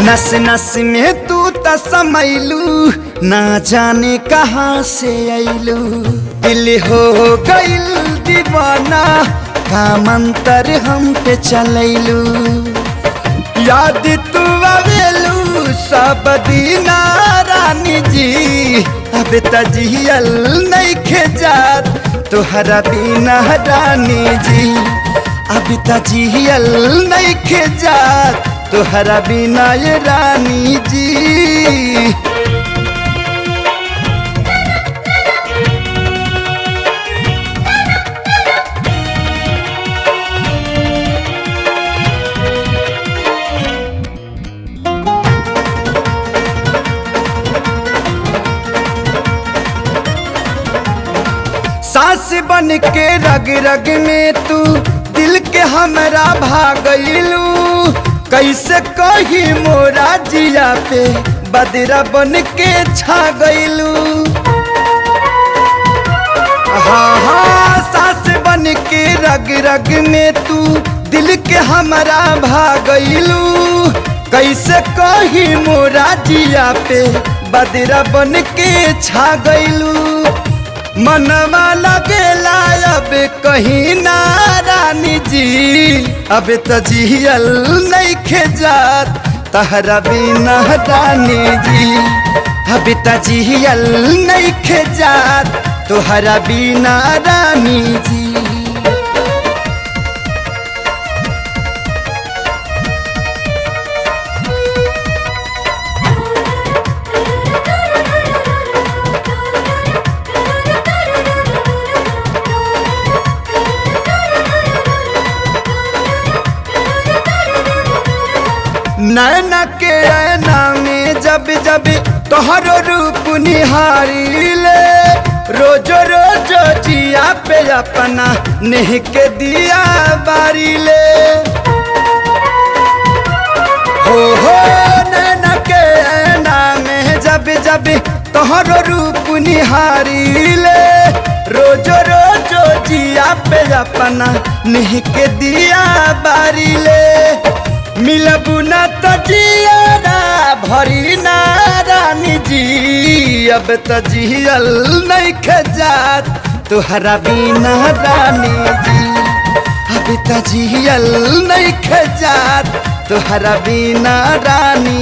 नस नस में तू त समैलू, ना जाने कहाँ से अइलू। दिल हो गइल दीवाना, का मंतर हम पे चलैलू। याद तू आवेलू सब दीना रानी जी, अब त जियल नइखे जात तोहरा बिना रानी जी। अब त जियल नइखे जात तोहरा बिना ये रानी जी। सांस बन के रग रग में तू दिल के हमरा भागलू। कैसे कही मोरा जिया पे बदरा बन के छा गइलू। हाँ हाँ सांस बन के रग रग में तू दिल के हमरा भागलू। कैसे कही मोरा जिया पे बदरा बन के छा गइलू। मनवा लगेला अब कहीं ना रानी जी, अब त जियल नइखे जात तहरा बिना रानी जी। अब त जियल नइखे जात तोहरा बिना रानी जी। नैना के ऐना में जब जब तोहरो रूप निहारीले, रोजो रोजो जिया पे अपना नेह के दिया बारीले। हो नैना के ऐना में जब जब तोहरो रूप निहारीले, रोजो रोजो जिया पे अपना नेह के दिया बारीले। मिलबू ना त जियारा भरी ना रानी जी, अब त जियल नइखे जात तोहरा बिना रानी जी। अब त जियल नइखे जात तोहरा बिना रानी